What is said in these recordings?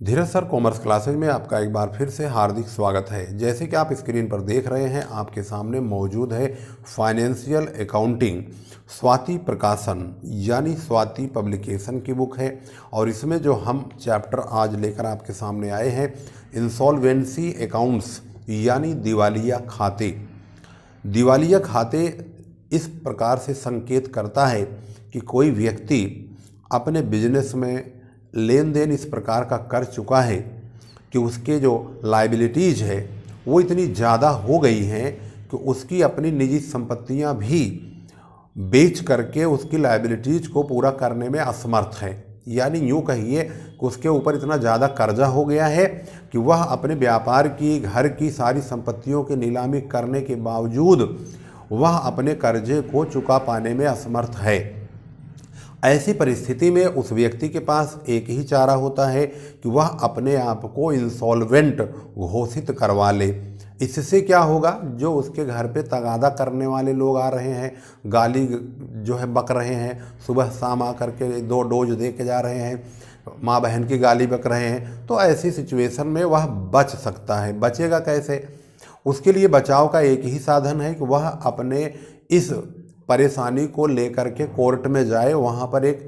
धीरज sir commerce classes में आपका एक बार फिर से हार्दिक स्वागत है। जैसे कि आप स्क्रीन पर देख रहे हैं, आपके सामने मौजूद है फाइनेंशियल अकाउंटिंग स्वाति प्रकाशन यानी स्वाति पब्लिकेशन की बुक है। और इसमें जो हम चैप्टर आज लेकर आपके सामने आए हैं, इंसॉल्वेंसी अकाउंट्स यानी दिवालिया खाते। दिवालिया खाते इस प्रकार से संकेत करता है कि कोई व्यक्ति अपने बिजनेस में लेन देन इस प्रकार का कर चुका है कि उसके जो लायबिलिटीज़ है वो इतनी ज़्यादा हो गई हैं कि उसकी अपनी निजी संपत्तियां भी बेच करके उसकी लायबिलिटीज़ को पूरा करने में असमर्थ है। यानी यूँ कहिए कि उसके ऊपर इतना ज़्यादा कर्जा हो गया है कि वह अपने व्यापार की, घर की सारी संपत्तियों की नीलामी करने के बावजूद वह अपने कर्जे को चुका पाने में असमर्थ है। ऐसी परिस्थिति में उस व्यक्ति के पास एक ही चारा होता है कि वह अपने आप को इंसॉल्वेंट घोषित करवा ले। इससे क्या होगा, जो उसके घर पे तगादा करने वाले लोग आ रहे हैं, गाली जो है बक रहे हैं, सुबह शाम आकर के 2 डोज दे के जा रहे हैं, माँ बहन की गाली बक रहे हैं, तो ऐसी सिचुएशन में वह बच सकता है। बचेगा कैसे? उसके लिए बचाव का एक ही साधन है कि वह अपने इस परेशानी को लेकर के कोर्ट में जाए, वहाँ पर एक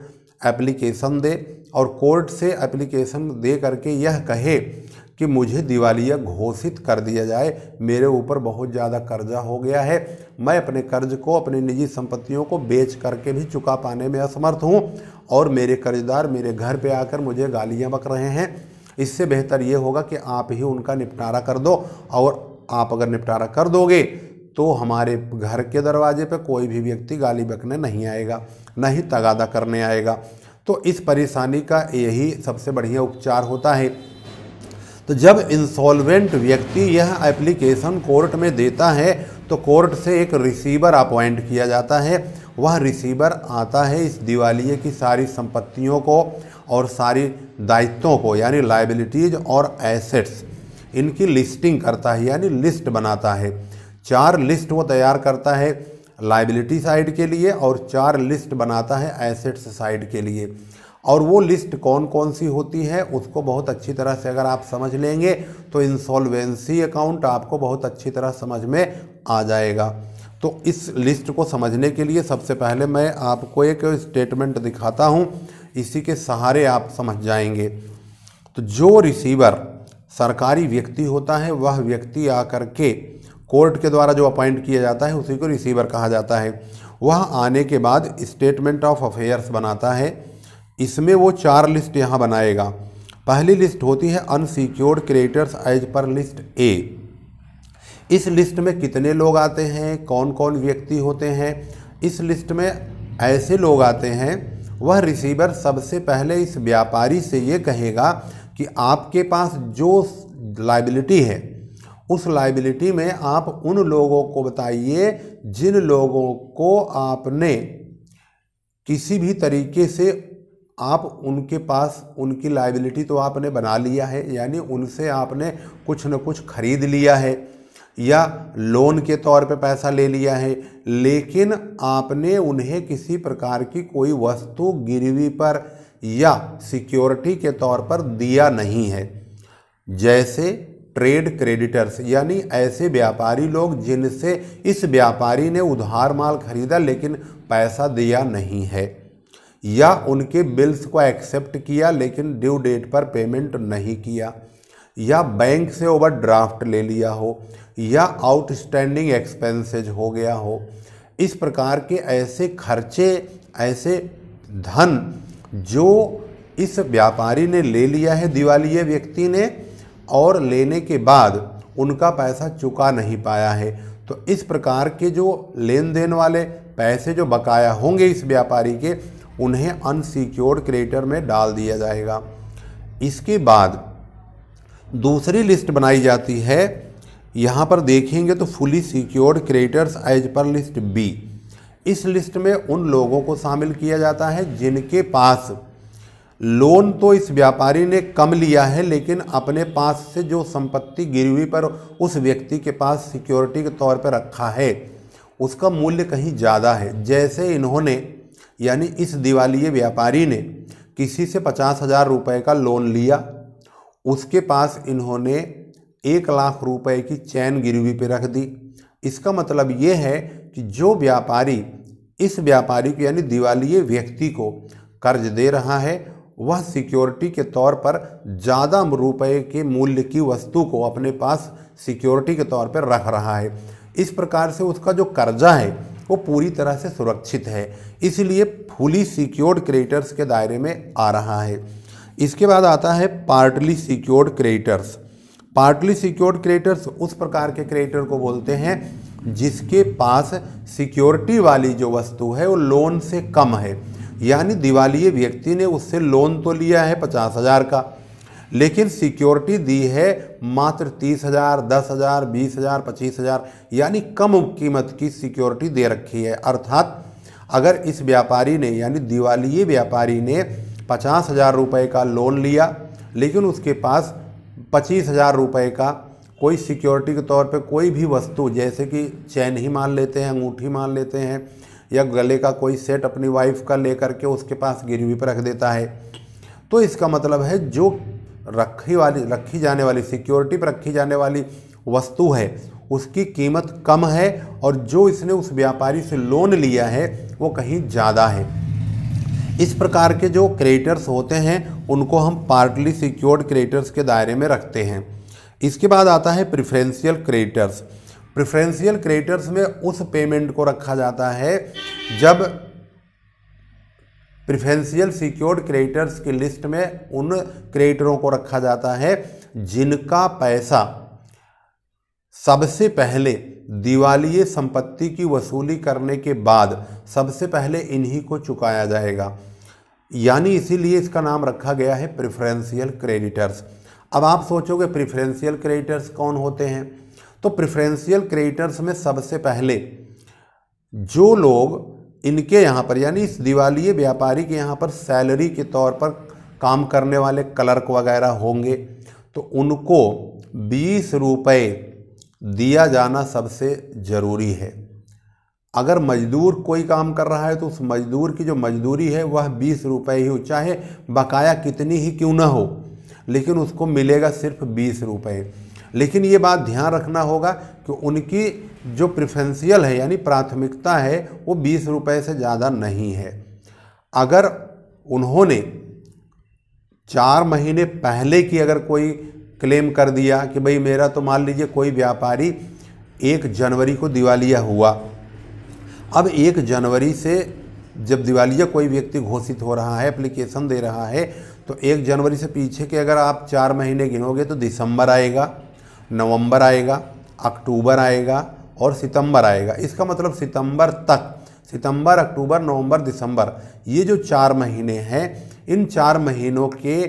एप्लीकेशन दे और कोर्ट से एप्लीकेशन दे करके यह कहे कि मुझे दिवालिया घोषित कर दिया जाए, मेरे ऊपर बहुत ज़्यादा कर्जा हो गया है, मैं अपने कर्ज को, अपनी निजी संपत्तियों को बेच करके भी चुका पाने में असमर्थ हूँ और मेरे कर्जदार मेरे घर पे आकर मुझे गालियाँ बक रहे हैं। इससे बेहतर ये होगा कि आप ही उनका निपटारा कर दो, और आप अगर निपटारा कर दोगे तो हमारे घर के दरवाजे पे कोई भी व्यक्ति गाली बकने नहीं आएगा, न ही तगादा करने आएगा। तो इस परेशानी का यही सबसे बढ़िया उपचार होता है। तो जब इंसॉल्वेंट व्यक्ति यह एप्लीकेशन कोर्ट में देता है तो कोर्ट से एक रिसीवर अपॉइंट किया जाता है। वह रिसीवर आता है इस दिवालिये की सारी संपत्तियों को और सारी दायित्वों को, यानी लायबिलिटीज़ और एसेट्स, इनकी लिस्टिंग करता है, यानी लिस्ट बनाता है। 4 लिस्ट वो तैयार करता है लायबिलिटी साइड के लिए और 4 लिस्ट बनाता है एसेट्स साइड के लिए। और वो लिस्ट कौन कौन सी होती है उसको बहुत अच्छी तरह से अगर आप समझ लेंगे तो इंसॉल्वेंसी अकाउंट आपको बहुत अच्छी तरह समझ में आ जाएगा। तो इस लिस्ट को समझने के लिए सबसे पहले मैं आपको एक स्टेटमेंट दिखाता हूँ, इसी के सहारे आप समझ जाएंगे। तो जो रिसीवर सरकारी व्यक्ति होता है, वह व्यक्ति आकर के कोर्ट के द्वारा जो अपॉइंट किया जाता है उसी को रिसीवर कहा जाता है। वह आने के बाद स्टेटमेंट ऑफ अफेयर्स बनाता है। इसमें वो 4 लिस्ट यहाँ बनाएगा। पहली लिस्ट होती है unsecured creditors as per list A. इस लिस्ट में कितने लोग आते हैं, कौन कौन व्यक्ति होते हैं? इस लिस्ट में ऐसे लोग आते हैं, वह रिसीवर सबसे पहले इस व्यापारी से ये कहेगा कि आपके पास जो लायबिलिटी है उस लायबिलिटी में आप उन लोगों को बताइए जिन लोगों को आपने किसी भी तरीके से आप उनके पास, उनकी लायबिलिटी तो आपने बना लिया है, यानी उनसे आपने कुछ न कुछ खरीद लिया है या लोन के तौर पे पैसा ले लिया है, लेकिन आपने उन्हें किसी प्रकार की कोई वस्तु गिरवी पर या सिक्योरिटी के तौर पर दिया नहीं है। जैसे ट्रेड क्रेडिटर्स, यानी ऐसे व्यापारी लोग जिनसे इस व्यापारी ने उधार माल खरीदा लेकिन पैसा दिया नहीं है, या उनके बिल्स को एक्सेप्ट किया लेकिन ड्यू डेट पर पेमेंट नहीं किया, या बैंक से ओवरड्राफ्ट ले लिया हो, या आउटस्टैंडिंग एक्सपेंसेज हो गया हो। इस प्रकार के ऐसे खर्चे, ऐसे धन जो इस व्यापारी ने ले लिया है दिवालिये व्यक्ति ने, और लेने के बाद उनका पैसा चुका नहीं पाया है, तो इस प्रकार के जो लेन देन वाले पैसे जो बकाया होंगे इस व्यापारी के, उन्हें अनसिक्योर्ड क्रेडिटर में डाल दिया जाएगा। इसके बाद दूसरी लिस्ट बनाई जाती है। यहाँ पर देखेंगे तो fully secured creditors as per list B. इस लिस्ट में उन लोगों को शामिल किया जाता है जिनके पास लोन तो इस व्यापारी ने कम लिया है, लेकिन अपने पास से जो संपत्ति गिरवी पर उस व्यक्ति के पास सिक्योरिटी के तौर पर रखा है उसका मूल्य कहीं ज़्यादा है। जैसे इन्होंने, यानी इस दिवालिये व्यापारी ने किसी से 50,000 रुपये का लोन लिया, उसके पास इन्होंने 1 लाख रुपए की चैन गिरवी पे रख दी। इसका मतलब ये है कि जो व्यापारी इस व्यापारी को यानी दिवालिये व्यक्ति को कर्ज दे रहा है वह सिक्योरिटी के तौर पर ज़्यादा रुपए के मूल्य की वस्तु को अपने पास सिक्योरिटी के तौर पर रख रहा है। इस प्रकार से उसका जो कर्जा है वो पूरी तरह से सुरक्षित है, इसलिए फुली सिक्योर्ड क्रेडिटर्स के दायरे में आ रहा है। इसके बाद आता है partly secured creditors. Partly secured creditors उस प्रकार के क्रेडिटर को बोलते हैं जिसके पास सिक्योरिटी वाली जो वस्तु है वो लोन से कम है, यानी दिवालिये व्यक्ति ने उससे लोन तो लिया है 50,000 का, लेकिन सिक्योरिटी दी है मात्र 30,000, 10,000, 20,000, 25,000, यानी कम कीमत की सिक्योरिटी दे रखी है। अर्थात अगर इस व्यापारी ने यानी दिवालिये व्यापारी ने 50,000 रुपये का लोन लिया, लेकिन उसके पास 25,000 रुपये का कोई सिक्योरिटी के तौर पे कोई भी वस्तु, जैसे कि चैन ही मान लेते हैं, अंगूठी मान लेते हैं, या गले का कोई सेट अपनी वाइफ का लेकर के उसके पास गिरवी पर रख देता है, तो इसका मतलब है जो रखी जाने वाली सिक्योरिटी पर रखी जाने वाली वस्तु है उसकी कीमत कम है और जो इसने उस व्यापारी से लोन लिया है वो कहीं ज़्यादा है। इस प्रकार के जो क्रेडिटर्स होते हैं उनको हम पार्टली सिक्योर्ड क्रेडिटर्स के दायरे में रखते हैं। इसके बाद आता है प्रेफरेंशियल क्रेडिटर्स। प्रेफरेंशियल क्रेडिटर्स में उस पेमेंट को रखा जाता है जब प्रेफरेंशियल सिक्योर्ड क्रेडिटर्स की लिस्ट में उन क्रेडिटरों को रखा जाता है जिनका पैसा सबसे पहले दिवालिये संपत्ति की वसूली करने के बाद सबसे पहले इन्हीं को चुकाया जाएगा, यानी इसीलिए इसका नाम रखा गया है प्रेफरेंशियल क्रेडिटर्स। अब आप सोचोगे प्रेफरेंशियल क्रेडिटर्स कौन होते हैं, तो प्रेफरेंशियल क्रेडिटर्स में सबसे पहले जो लोग इनके यहाँ पर यानी इस दिवालिये व्यापारी के यहाँ पर सैलरी के तौर पर काम करने वाले क्लर्क वगैरह होंगे तो उनको 20 रुपये दिया जाना सबसे ज़रूरी है। अगर मजदूर कोई काम कर रहा है तो उस मजदूर की जो मजदूरी है वह 20 रुपये ही हो, चाहे बकाया कितनी ही क्यों ना हो, लेकिन उसको मिलेगा सिर्फ 20 रुपये। लेकिन ये बात ध्यान रखना होगा कि उनकी जो प्रेफरेंशियल है यानी प्राथमिकता है वो 20 रुपये से ज़्यादा नहीं है। अगर उन्होंने 4 महीने पहले की अगर कोई क्लेम कर दिया कि भाई मेरा तो मान लीजिए कोई व्यापारी 1 जनवरी को दिवालिया हुआ, अब 1 जनवरी से जब दिवालिया कोई व्यक्ति घोषित हो रहा है, एप्लीकेशन दे रहा है, तो 1 जनवरी से पीछे के अगर आप 4 महीने गिनोगे तो दिसंबर आएगा, नवंबर आएगा, अक्टूबर आएगा और सितंबर आएगा। इसका मतलब सितंबर तक, सितंबर, अक्टूबर, नवंबर, दिसंबर, ये जो 4 महीने हैं, इन 4 महीनों के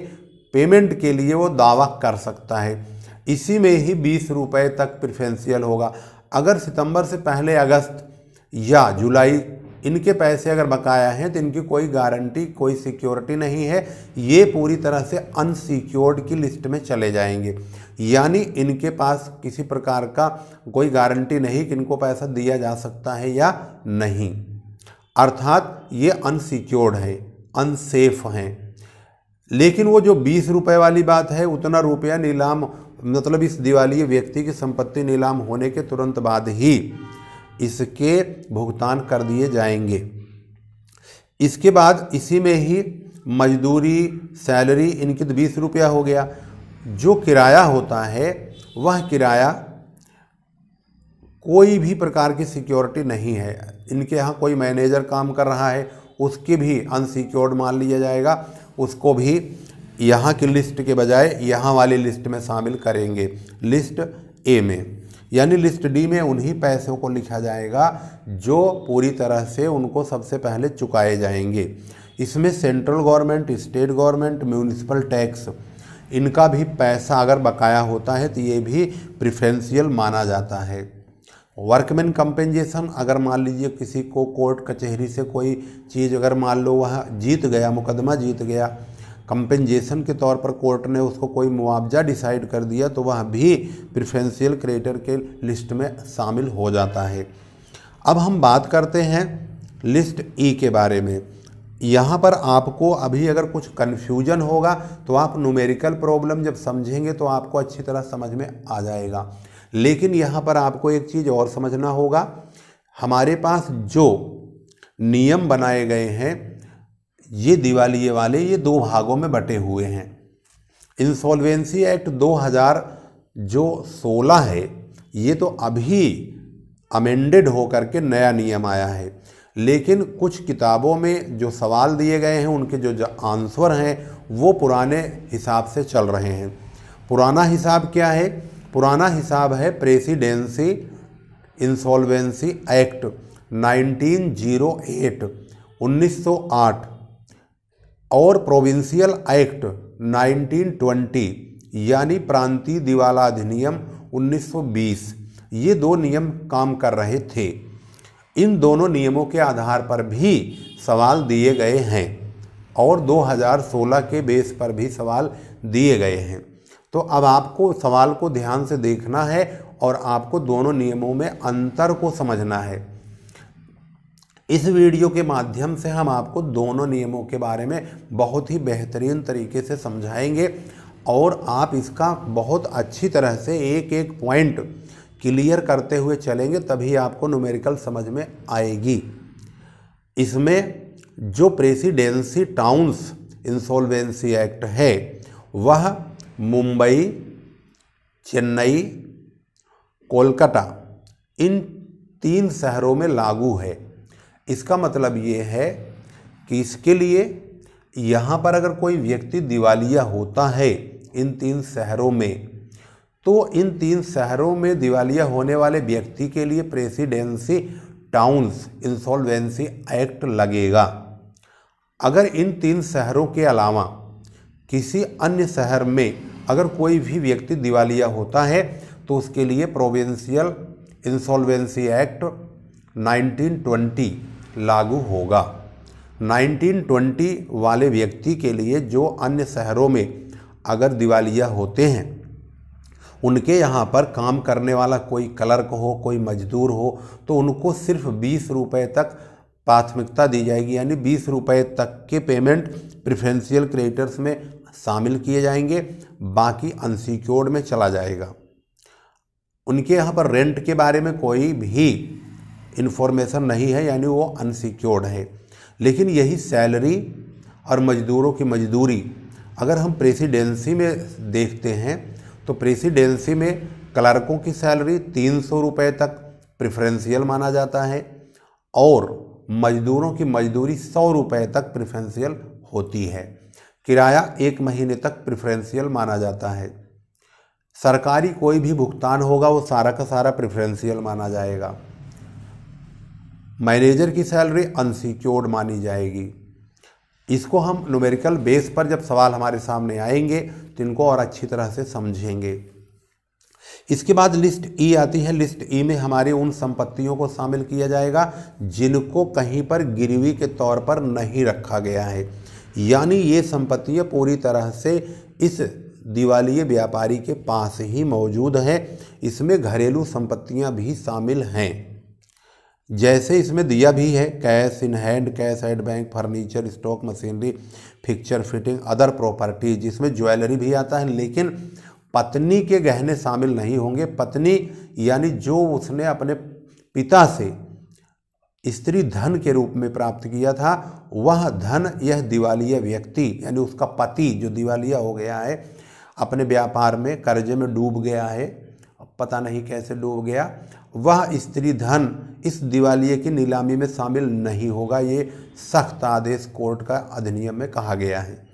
पेमेंट के लिए वो दावा कर सकता है। इसी में ही 20 रुपये तक प्रेफरेंशियल होगा। अगर सितंबर से पहले अगस्त या जुलाई इनके पैसे अगर बकाया हैं तो इनकी कोई गारंटी, कोई सिक्योरिटी नहीं है, ये पूरी तरह से अनसिक्योर्ड की लिस्ट में चले जाएंगे, यानी इनके पास किसी प्रकार का कोई गारंटी नहीं कि इनको पैसा दिया जा सकता है या नहीं, अर्थात ये अनसिक्योर्ड है, अनसेफ हैं। लेकिन वो जो 20 रुपये वाली बात है, उतना रुपया नीलाम मतलब इस दिवालिये व्यक्ति की संपत्ति नीलाम होने के तुरंत बाद ही इसके भुगतान कर दिए जाएंगे। इसके बाद इसी में ही मजदूरी, सैलरी, इनकी तो 20 रुपया हो गया। जो किराया होता है वह किराया कोई भी प्रकार की सिक्योरिटी नहीं है। इनके यहाँ कोई मैनेजर काम कर रहा है, उसके भी अनसिक्योर्ड मान लिया जाएगा, उसको भी यहाँ की लिस्ट के बजाय यहाँ वाली लिस्ट में शामिल करेंगे, लिस्ट ए में। यानी लिस्ट डी में उन्हीं पैसों को लिखा जाएगा जो पूरी तरह से उनको सबसे पहले चुकाए जाएंगे। इसमें central government, state government, municipal tax, इनका भी पैसा अगर बकाया होता है तो ये भी प्रेफरेंशियल माना जाता है। वर्कमैन कंपेंसेशन, अगर मान लीजिए किसी को कोर्ट कचहरी से कोई चीज़ अगर मान लो वह जीत गया, मुकदमा जीत गया, कंपेंसेशन के तौर पर कोर्ट ने उसको कोई मुआवजा डिसाइड कर दिया तो वह भी प्रेफरेंशियल क्रेडिटर के लिस्ट में शामिल हो जाता है। अब हम बात करते हैं लिस्ट ई के बारे में। यहाँ पर आपको अभी अगर कुछ कन्फ्यूजन होगा तो आप न्यूमेरिकल प्रॉब्लम जब समझेंगे तो आपको अच्छी तरह समझ में आ जाएगा। लेकिन यहाँ पर आपको एक चीज़ और समझना होगा, हमारे पास जो नियम बनाए गए हैं ये दिवालिये वाले, ये दो भागों में बटे हुए हैं। इंसॉल्वेंसी एक्ट 2016 है, ये तो अभी अमेंडेड होकर के नया नियम आया है, लेकिन कुछ किताबों में जो सवाल दिए गए हैं उनके जो आंसर हैं वो पुराने हिसाब से चल रहे हैं। पुराना हिसाब क्या है? पुराना हिसाब है प्रेसिडेंसी इंसॉल्वेंसी एक्ट 1908 और प्रोविंशियल एक्ट 1920 यानी प्रांतीय दिवाला अधिनियम 1920। ये दो नियम काम कर रहे थे। इन दोनों नियमों के आधार पर भी सवाल दिए गए हैं और 2016 के बेस पर भी सवाल दिए गए हैं। तो अब आपको सवाल को ध्यान से देखना है और आपको दोनों नियमों में अंतर को समझना है। इस वीडियो के माध्यम से हम आपको दोनों नियमों के बारे में बहुत ही बेहतरीन तरीके से समझाएंगे और आप इसका बहुत अच्छी तरह से एक एक पॉइंट क्लियर करते हुए चलेंगे, तभी आपको न्यूमेरिकल समझ में आएगी। इसमें जो प्रेसिडेंसी टाउन्स इंसॉल्वेंसी एक्ट है वह मुंबई, चेन्नई, कोलकाता इन 3 शहरों में लागू है। इसका मतलब ये है कि इसके लिए यहाँ पर अगर कोई व्यक्ति दिवालिया होता है इन 3 शहरों में, तो इन 3 शहरों में दिवालिया होने वाले व्यक्ति के लिए प्रेसिडेंसी टाउन्स इंसॉल्वेंसी एक्ट लगेगा। अगर इन 3 शहरों के अलावा किसी अन्य शहर में अगर कोई भी व्यक्ति दिवालिया होता है तो उसके लिए प्रोविंशियल इंसॉल्वेंसी एक्ट 1920 लागू होगा। 1920 वाले व्यक्ति के लिए जो अन्य शहरों में अगर दिवालिया होते हैं, उनके यहाँ पर काम करने वाला कोई क्लर्क हो, कोई मजदूर हो, तो उनको सिर्फ 20 रुपये तक प्राथमिकता दी जाएगी, यानी 20 रुपये तक के पेमेंट प्रेफरेंशियल क्रेडिटर्स में शामिल किए जाएंगे, बाकी अनसिक्योर्ड में चला जाएगा। उनके यहाँ पर रेंट के बारे में कोई भी इन्फॉर्मेशन नहीं है, यानी वो अनसिक्योर्ड है। लेकिन यही सैलरी और मजदूरों की मजदूरी अगर हम प्रेसिडेंसी में देखते हैं तो प्रेसिडेंसी में क्लर्कों की सैलरी 300 रुपये तक प्रेफरेंशियल माना जाता है और मजदूरों की मजदूरी 100 रुपये तक प्रेफरेंशियल होती है। किराया 1 महीने तक प्रेफरेंशियल माना जाता है। सरकारी कोई भी भुगतान होगा वो सारा का सारा प्रेफरेंशियल माना जाएगा। मैनेजर की सैलरी अनसिक्योर्ड मानी जाएगी। इसको हम न्यूमेरिकल बेस पर जब सवाल हमारे सामने आएंगे तो इनको और अच्छी तरह से समझेंगे। इसके बाद लिस्ट ई आती है। लिस्ट ई में हमारी उन संपत्तियों को शामिल किया जाएगा जिनको कहीं पर गिरवी के तौर पर नहीं रखा गया है, यानी ये संपत्तियां पूरी तरह से इस दिवालिये व्यापारी के पास ही मौजूद हैं। इसमें घरेलू संपत्तियां भी शामिल हैं, जैसे इसमें दिया भी है cash in hand, cash at bank, furniture, stock, machinery, fixture, fitting, other properties, जिसमें ज्वेलरी भी आता है। लेकिन पत्नी के गहने शामिल नहीं होंगे। पत्नी यानी जो उसने अपने पिता से स्त्री धन के रूप में प्राप्त किया था, वह धन यह दिवालिया व्यक्ति यानी उसका पति जो दिवालिया हो गया है, अपने व्यापार में कर्जे में डूब गया है, पता नहीं कैसे डूब गया, वह स्त्री धन इस दिवालिये की नीलामी में शामिल नहीं होगा। ये सख्त आदेश कोर्ट का अधिनियम में कहा गया है।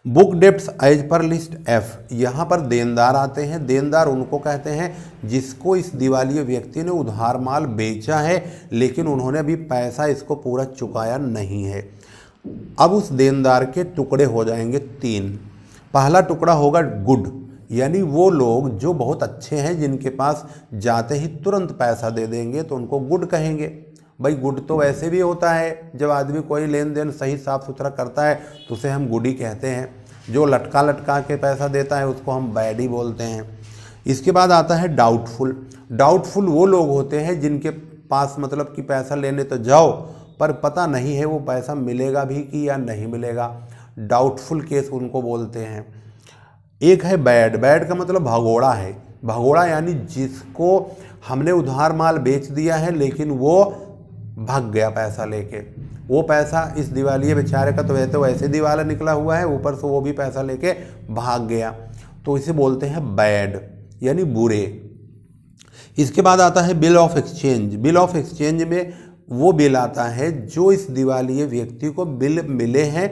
Book debts as per list F, यहाँ पर देनदार आते हैं। देनदार उनको कहते हैं जिसको इस दिवालिये व्यक्ति ने उधार माल बेचा है लेकिन उन्होंने अभी पैसा इसको पूरा चुकाया नहीं है। अब उस देनदार के टुकड़े हो जाएंगे 3। पहला टुकड़ा होगा गुड, यानी वो लोग जो बहुत अच्छे हैं, जिनके पास जाते ही तुरंत पैसा दे देंगे तो उनको गुड कहेंगे। भाई गुड तो वैसे भी होता है, जब आदमी कोई लेन देन सही साफ सुथरा करता है तो उसे हम गुड ही कहते हैं। जो लटका लटका के पैसा देता है उसको हम बैड ही बोलते हैं। इसके बाद आता है डाउटफुल। डाउटफुल वो लोग होते हैं जिनके पास मतलब कि पैसा लेने तो जाओ पर पता नहीं है वो पैसा मिलेगा भी कि या नहीं मिलेगा। डाउटफुल केस उनको बोलते हैं। एक है बैड। बैड का मतलब भगोड़ा है। भगोड़ा यानी जिसको हमने उधार माल बेच दिया है लेकिन वो भाग गया पैसा लेके। वो पैसा इस दिवालिये बेचारे का तो वैसे दिवाला निकला हुआ है, ऊपर से वो भी पैसा लेके भाग गया, तो इसे बोलते हैं बैड यानी बुरे। इसके बाद आता है bill of exchange. Bill of exchange में वो बिल आता है जो इस दिवालिये व्यक्ति को बिल मिले हैं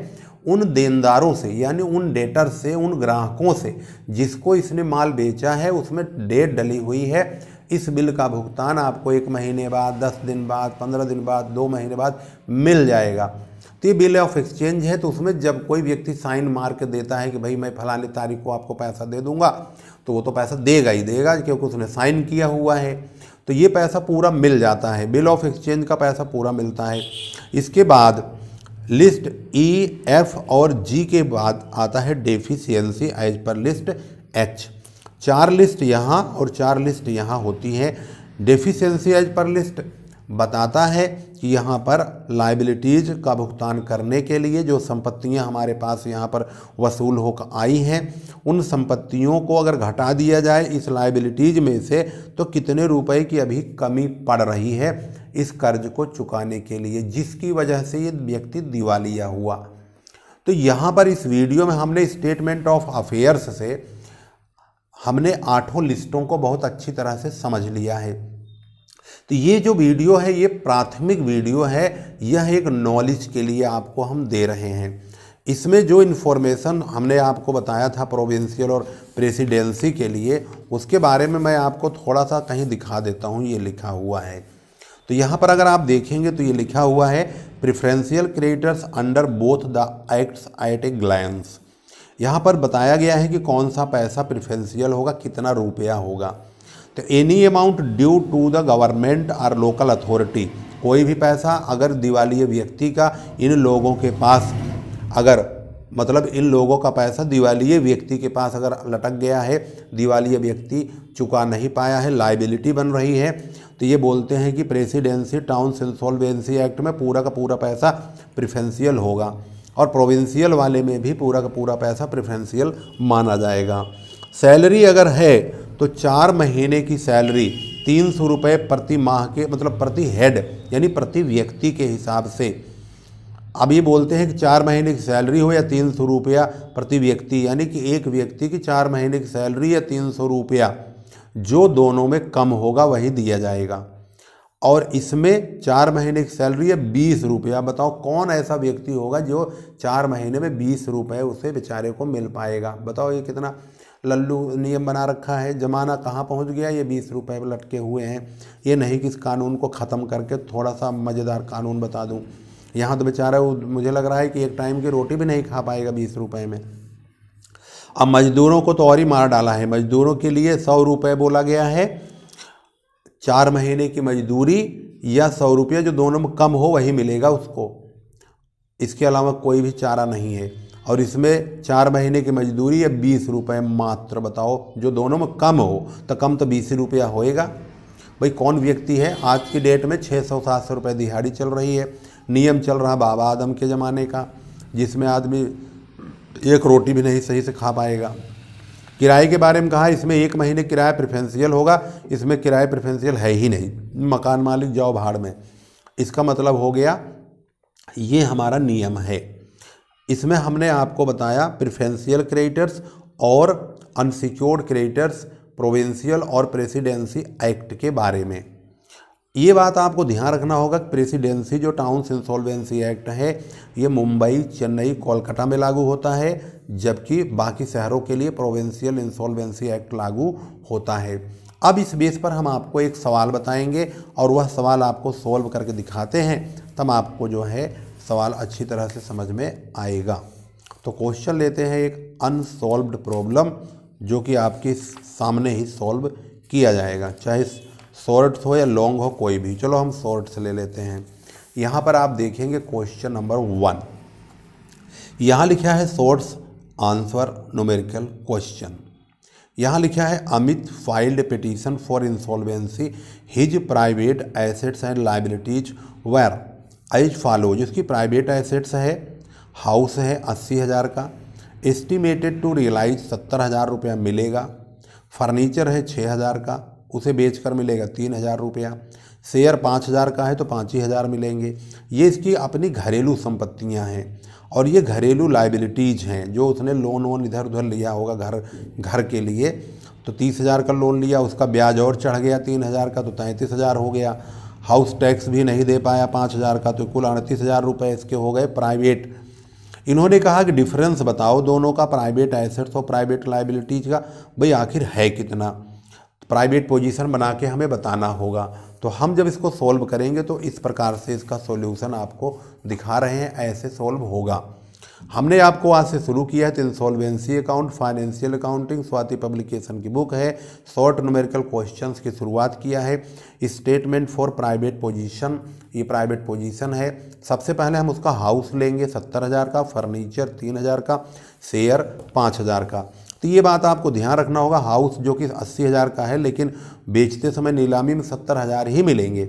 उन देनदारों से, यानी उन डेटर से, उन ग्राहकों से जिसको इसने माल बेचा है, उसमें डेट डली हुई है। इस बिल का भुगतान आपको 1 महीने बाद, 10 दिन बाद, 15 दिन बाद, 2 महीने बाद मिल जाएगा। तो ये बिल ऑफ एक्सचेंज है। तो उसमें जब कोई व्यक्ति साइन मार के देता है कि भाई मैं फलानी तारीख को आपको पैसा दे दूंगा, तो वो तो पैसा देगा ही देगा क्योंकि उसने साइन किया हुआ है। तो ये पैसा पूरा मिल जाता है। बिल ऑफ एक्सचेंज का पैसा पूरा मिलता है। इसके बाद लिस्ट ई, एफ और जी के बाद आता है deficiency as per list H. 4 list यहाँ और 4 लिस्ट यहाँ होती है। डेफिशिएंसी एज पर लिस्ट बताता है कि यहाँ पर लाइबिलिटीज़ का भुगतान करने के लिए जो संपत्तियाँ हमारे पास यहाँ पर वसूल होकर आई हैं, उन संपत्तियों को अगर घटा दिया जाए इस लाइबिलिटीज़ में से तो कितने रुपए की अभी कमी पड़ रही है इस कर्ज को चुकाने के लिए, जिसकी वजह से ये व्यक्ति दिवालिया हुआ। तो यहाँ पर इस वीडियो में हमने स्टेटमेंट ऑफ अफेयर्स से हमने 8 लिस्टों को बहुत अच्छी तरह से समझ लिया है। तो ये जो वीडियो है ये प्राथमिक वीडियो है, यह एक नॉलेज के लिए आपको हम दे रहे हैं। इसमें जो इन्फॉर्मेशन हमने आपको बताया था प्रोविंशियल और प्रेसिडेंसी के लिए, उसके बारे में मैं आपको थोड़ा सा कहीं दिखा देता हूँ। ये लिखा हुआ है, तो यहाँ पर अगर आप देखेंगे तो ये लिखा हुआ है preferential creditors under both the acts at a glance. यहाँ पर बताया गया है कि कौन सा पैसा प्रेफरेंशियल होगा, कितना रुपया होगा। तो any amount due to the government और लोकल अथॉरिटी, कोई भी पैसा अगर दिवालिये व्यक्ति का इन लोगों के पास, अगर मतलब इन लोगों का पैसा दिवालिये व्यक्ति के पास अगर लटक गया है, दिवालिये व्यक्ति चुका नहीं पाया है, लाइबिलिटी बन रही है, तो ये बोलते हैं कि प्रेसिडेंसी टाउन्स इंसॉल्वेंसी एक्ट में पूरा का पूरा पैसा प्रेफरेंशियल होगा और प्रोविंशियल वाले में भी पूरा का पूरा पैसा प्रेफरेंशियल माना जाएगा। सैलरी अगर है तो 4 महीने की सैलरी 300 रुपये प्रति माह के, मतलब प्रति हेड यानी प्रति व्यक्ति के हिसाब से। अब ये बोलते हैं कि 4 महीने की सैलरी हो या 300 रुपया प्रति व्यक्ति, यानी कि एक व्यक्ति की 4 महीने की सैलरी या 300 रुपया, जो दोनों में कम होगा वही दिया जाएगा। और इसमें 4 महीने की सैलरी है 20 रुपया। बताओ कौन ऐसा व्यक्ति होगा जो 4 महीने में 20 रुपये उसे बेचारे को मिल पाएगा। बताओ ये कितना लल्लू नियम बना रखा है, ज़माना कहाँ पहुँच गया। ये 20 रुपये लटके हुए हैं। ये नहीं कि इस कानून को ख़त्म करके थोड़ा सा मज़ेदार कानून बता दूँ। यहाँ तो बेचारा मुझे लग रहा है कि एक टाइम की रोटी भी नहीं खा पाएगा 20 रुपये में। अब मज़दूरों को तो और ही मार डाला है। मज़दूरों के लिए 100 रुपये बोला गया है। 4 महीने की मजदूरी या 100 रुपया, जो दोनों में कम हो वही मिलेगा उसको। इसके अलावा कोई भी चारा नहीं है। और इसमें 4 महीने की मजदूरी या 20 रुपये मात्र। बताओ जो दोनों में कम हो तो कम तो 20 रुपया होएगा। भाई कौन व्यक्ति है आज की डेट में 600-700 रुपये दिहाड़ी चल रही है। नियम चल रहा बाबा आदम के ज़माने का, जिसमें आदमी एक रोटी भी नहीं सही से खा पाएगा। किराए के बारे में कहा, इसमें 1 महीने किराया प्रेफरेंशियल होगा। इसमें किराया प्रेफरेंशियल है ही नहीं। मकान मालिक जाओ भाड़ में। इसका मतलब हो गया ये हमारा नियम है। इसमें हमने आपको बताया प्रेफरेंशियल क्रेडिटर्स और अनसिक्योर्ड क्रेडिटर्स प्रोविंशियल और प्रेसिडेंसी एक्ट के बारे में। ये बात आपको ध्यान रखना होगा कि प्रेसिडेंसी जो टाउन्स इंसॉल्वेंसी एक्ट है ये मुंबई, चेन्नई, कोलकाता में लागू होता है, जबकि बाकी शहरों के लिए प्रोविंशियल इंसॉल्वेंसी एक्ट लागू होता है। अब इस बेस पर हम आपको एक सवाल बताएंगे और वह सवाल आपको सॉल्व करके दिखाते हैं, तब आपको जो है सवाल अच्छी तरह से समझ में आएगा। तो क्वेश्चन लेते हैं एक अनसॉल्व्ड प्रॉब्लम, जो कि आपके सामने ही सॉल्व किया जाएगा, चाहे शॉर्ट हो या लॉन्ग हो कोई भी। चलो हम शॉर्ट से ले लेते हैं। यहाँ पर आप देखेंगे क्वेश्चन नंबर 1, यहाँ लिखा है शॉर्ट्स आंसर न्यूमेरिकल क्वेश्चन। यहाँ लिखा है Amit filed petition for insolvency, his private assets and liabilities were as follows. इसकी प्राइवेट एसेट्स है, हाउस है 80,000 का, एस्टिमेटेड टू रियलाइज 70,000 रुपया मिलेगा। फर्नीचर है 6,000 का, उसे बेचकर मिलेगा 3,000 रुपया। शेयर 5,000 का है तो 5,000 मिलेंगे। ये इसकी अपनी घरेलू संपत्तियां हैं और ये घरेलू लाइबिलिटीज़ हैं जो उसने लोन वोन इधर उधर लिया होगा घर के लिए। तो 30,000 का लोन लिया, उसका ब्याज और चढ़ गया 3,000 का, तो 33,000 हो गया। हाउस टैक्स भी नहीं दे पाया 5,000 का, तो कुल 38,000 रुपये इसके हो गए प्राइवेट। इन्होंने कहा कि डिफरेंस बताओ दोनों का, प्राइवेट एसेट्स और प्राइवेट लाइबिलिटीज़ का, भाई आखिर है कितना। प्राइवेट पोजीशन बना के हमें बताना होगा। तो हम जब इसको सॉल्व करेंगे तो इस प्रकार से इसका सॉल्यूशन आपको दिखा रहे हैं, ऐसे सॉल्व होगा। हमने आपको आज से शुरू किया है तो insolvency account, financial accounting, Swati publication की बुक है। शॉर्ट न्यूमेरिकल क्वेश्चंस की शुरुआत किया है। स्टेटमेंट फॉर प्राइवेट पोजीशन, ये प्राइवेट पोजीशन है। सबसे पहले हम उसका हाउस लेंगे 70,000 का, फर्नीचर 3,000 का, शेयर 5,000 का। तो ये बात आपको ध्यान रखना होगा, हाउस जो कि 80,000 का है लेकिन बेचते समय नीलामी में 70,000 ही मिलेंगे।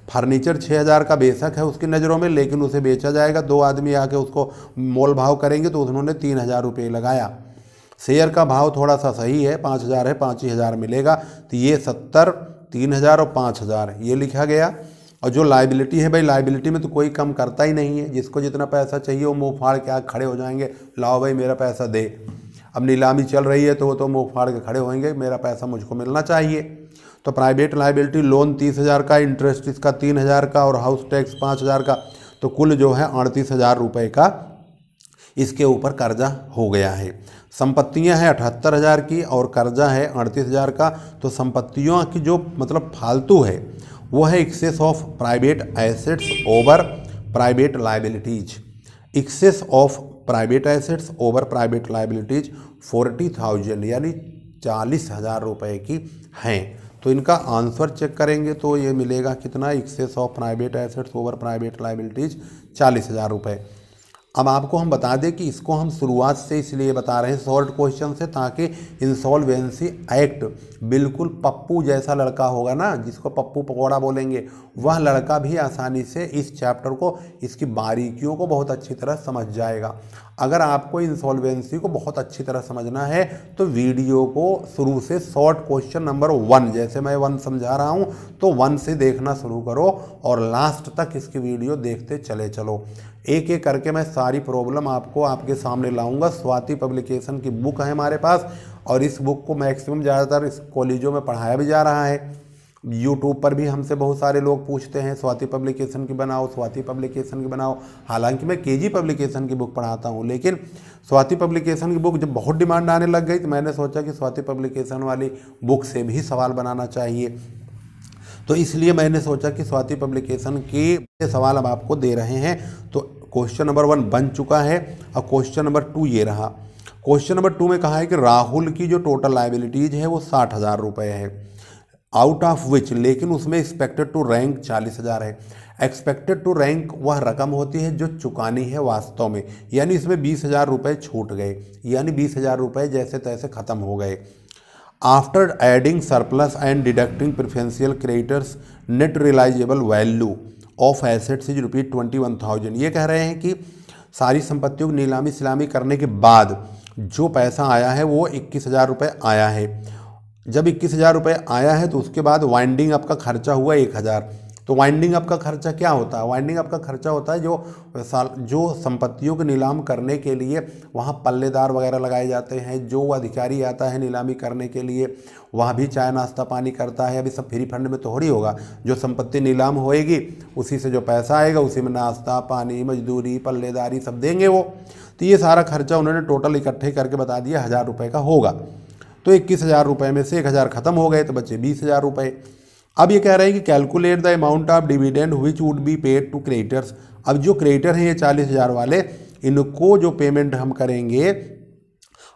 फर्नीचर 6,000 का बेशक है उसकी नज़रों में, लेकिन उसे बेचा जाएगा, 2 आदमी आके उसको मोल भाव करेंगे तो उन्होंने 3,000 रुपये लगाया। शेयर का भाव थोड़ा सा सही है, 5,000 है, 5,000 मिलेगा। तो ये 70, 3,000 और 5,000 ये लिखा गया। और जो लाइबिलिटी है, भाई लाइबिलिटी में तो कोई कम करता ही नहीं है, जिसको जितना पैसा चाहिए वो मुँह फाड़ के खड़े हो जाएंगे, लाओ भाई मेरा पैसा दे। अब नीलामी चल रही है तो वो तो मुँह फाड़ के खड़े होंगे, मेरा पैसा मुझको मिलना चाहिए। तो प्राइवेट लाइबिलिटी, लोन 30,000 का, इंटरेस्ट इसका 3,000 का और हाउस टैक्स 5,000 का, तो कुल जो है 38,000 रुपये का इसके ऊपर कर्जा हो गया है। संपत्तियां हैं 78,000 की और कर्जा है 38,000 का। तो संपत्तियों की जो मतलब फालतू है वो है excess of private assets over private liabilities. Excess of private assets over private liabilities 40,000 यानी 40,000 रुपये की हैं। तो इनका आंसर चेक करेंगे तो ये मिलेगा कितना, excess of private assets over private liabilities 40,000 रुपये। अब आपको हम बता दें कि इसको हम शुरुआत से इसलिए बता रहे हैं शॉर्ट क्वेश्चन से, ताकि इंसॉल्वेंसी एक्ट बिल्कुल पप्पू जैसा लड़का होगा ना, जिसको पप्पू पकौड़ा बोलेंगे, वह लड़का भी आसानी से इस चैप्टर को, इसकी बारीकियों को बहुत अच्छी तरह समझ जाएगा। अगर आपको इंसॉल्वेंसी को बहुत अच्छी तरह समझना है तो वीडियो को शुरू से शॉर्ट क्वेश्चन नंबर 1, जैसे मैं 1 समझा रहा हूँ तो 1 से देखना शुरू करो और लास्ट तक इसकी वीडियो देखते चले चलो। एक एक करके मैं सारी प्रॉब्लम आपको आपके सामने लाऊंगा। स्वाति पब्लिकेशन की बुक है हमारे पास और इस बुक को मैक्सिमम ज़्यादातर इस कॉलेजों में पढ़ाया भी जा रहा है। यूट्यूब पर भी हमसे बहुत सारे लोग पूछते हैं स्वाति पब्लिकेशन की बनाओ, स्वाति पब्लिकेशन की बनाओ। हालांकि मैं केजी पब्लिकेशन की बुक पढ़ाता हूं, लेकिन स्वाति पब्लिकेशन की बुक जब बहुत डिमांड आने लग गई तो मैंने सोचा कि स्वाति पब्लिकेशन वाली बुक से भी सवाल बनाना चाहिए। तो इसलिए मैंने सोचा कि स्वाति पब्लिकेशन के सवाल अब आपको दे रहे हैं। तो क्वेश्चन नंबर 1 बन चुका है। अब क्वेश्चन नंबर 2 ये रहा। क्वेश्चन नंबर 2 में कहा है कि राहुल की जो टोटल लाइबिलिटीज है वो 60,000 रुपये है, आउट ऑफ विच, लेकिन उसमें एक्सपेक्टेड टू रैंक 40,000 है। एक्सपेक्टेड टू रैंक वह रकम होती है जो चुकानी है वास्तव में, यानी इसमें 20,000 रुपये छूट गए, यानी 20,000 रुपये जैसे तैसे ख़त्म हो गए। After adding surplus and deducting preferential creditors net realisable value of assets is ₹21,000। ये कह रहे हैं कि सारी संपत्तियों की नीलामी सिलामी करने के बाद जो पैसा आया है वो 21,000 रुपये आया है। जब 21,000 रुपये आया है तो उसके बाद वाइंडिंग अप का खर्चा हुआ 1,000। तो वाइंडिंग अप का खर्चा क्या होता है? वाइंडिंग अप का खर्चा होता है जो संपत्तियों को नीलाम करने के लिए वहाँ पल्लेदार वगैरह लगाए जाते हैं, जो अधिकारी आता है नीलामी करने के लिए वहाँ भी चाय नाश्ता पानी करता है। अभी सब फ्री फंड में थोड़ी होगा, जो संपत्ति नीलाम होएगी उसी से जो पैसा आएगा उसी में नाश्ता पानी मजदूरी पल्लेदारी सब देंगे वो। तो ये सारा खर्चा उन्होंने टोटल इकट्ठे करके बता दिया 1,000 रुपये का होगा। तो 21,000 रुपये में से 1,000 खत्म हो गए तो बचे 20,000 रुपये। अब ये कह रहे हैं कि calculate the amount of dividend which would be paid to creditors. अब जो क्रेडिटर हैं ये 40,000 वाले, इनको जो पेमेंट हम करेंगे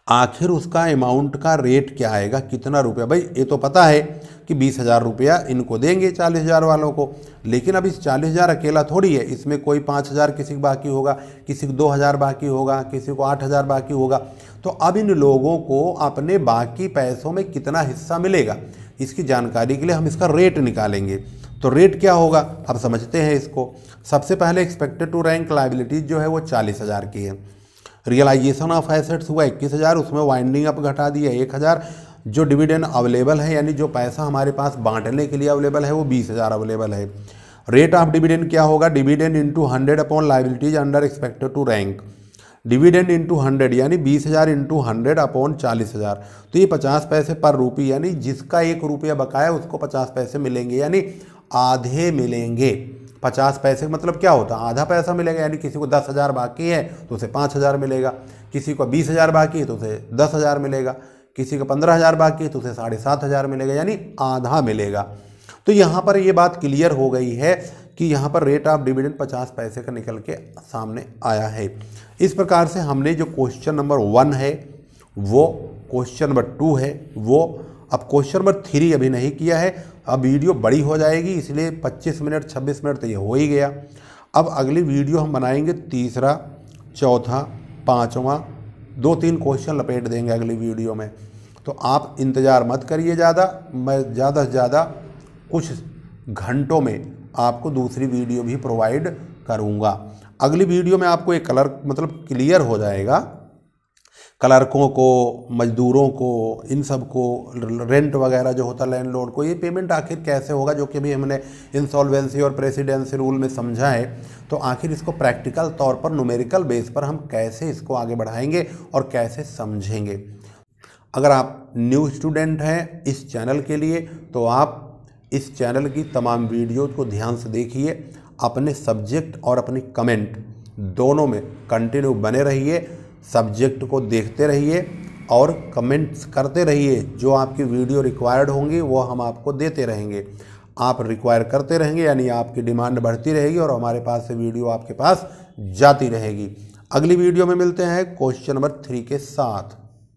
आखिर उसका अमाउंट का रेट क्या आएगा, कितना रुपया। भाई ये तो पता है कि 20,000 रुपया इनको देंगे 40,000 वालों को, लेकिन अब इस 40,000 अकेला थोड़ी है, इसमें कोई 5,000 किसी को बाकी होगा, किसी को 2,000 बाकी होगा, किसी को 8,000 बाकी होगा। तो अब इन लोगों को अपने बाकी पैसों में कितना हिस्सा मिलेगा इसकी जानकारी के लिए हम इसका रेट निकालेंगे। तो रेट क्या होगा, अब समझते हैं इसको। सबसे पहले एक्सपेक्टेड टू रैंक लाइबिलिटीज जो है वो 40,000 की है। रियलाइजेशन ऑफ एसेट्स हुआ 21,000, उसमें वाइंडिंग अप घटा दिया 1,000। जो डिविडेंड अवेलेबल है यानी जो पैसा हमारे पास बांटने के लिए अवेलेबल है वो 20,000 अवेलेबल है। रेट ऑफ डिविडेंड क्या होगा, dividend into 100 upon liabilities under expected to rank. Dividend into 100 यानी 20,000 इंटू 100 अपॉन 40,000, तो ये 50 पैसे पर रुपये, यानी जिसका 1 रुपया बकाया उसको 50 पैसे मिलेंगे, यानी आधे मिलेंगे। 50 पैसे मतलब क्या होता है, आधा पैसा मिलेगा, यानी किसी को 10,000 बाकी है तो उसे 5,000 मिलेगा, किसी को 20,000 बाकी है तो उसे 10,000 मिलेगा, किसी को 15,000 बाकी है तो उसे 7,500 मिलेगा, यानी आधा मिलेगा। तो यहाँ पर ये बात क्लियर हो गई है कि यहाँ पर रेट ऑफ डिविडेंड 50 पैसे का निकल के सामने आया है। इस प्रकार से हमने जो क्वेश्चन नंबर 1 है वो, क्वेश्चन नंबर 2 है वो, अब क्वेश्चन नंबर 3 अभी नहीं किया है। अब वीडियो बड़ी हो जाएगी इसलिए 25 मिनट 26 मिनट तो ये हो ही गया। अब अगली वीडियो हम बनाएंगे तीसरा, चौथा, पाँचवा, 2-3 क्वेश्चन लपेट देंगे अगली वीडियो में। तो आप इंतज़ार मत करिए ज़्यादा, मैं ज़्यादा से ज़्यादा कुछ घंटों में आपको दूसरी वीडियो भी प्रोवाइड करूँगा। अगली वीडियो में आपको एक कलर मतलब क्लियर हो जाएगा, क्लर्कों को, मजदूरों को, इन सब को, रेंट वगैरह जो होता है लैंडलॉर्ड को, ये पेमेंट आखिर कैसे होगा, जो कि अभी हमने इंसॉल्वेंसी और प्रेसिडेंसी रूल में समझा है। तो आखिर इसको प्रैक्टिकल तौर पर न्यूमेरिकल बेस पर हम कैसे इसको आगे बढ़ाएंगे और कैसे समझेंगे। अगर आप न्यू स्टूडेंट हैं इस चैनल के लिए तो आप इस चैनल की तमाम वीडियो को ध्यान से देखिए, अपने सब्जेक्ट और अपनी कमेंट दोनों में कंटिन्यू बने रहिए, सब्जेक्ट को देखते रहिए और कमेंट्स करते रहिए। जो आपकी वीडियो रिक्वायर्ड होंगी वो हम आपको देते रहेंगे। आप रिक्वायर करते रहेंगे यानी आपकी डिमांड बढ़ती रहेगी और हमारे पास से वीडियो आपके पास जाती रहेगी। अगली वीडियो में मिलते हैं क्वेश्चन नंबर 3 के साथ।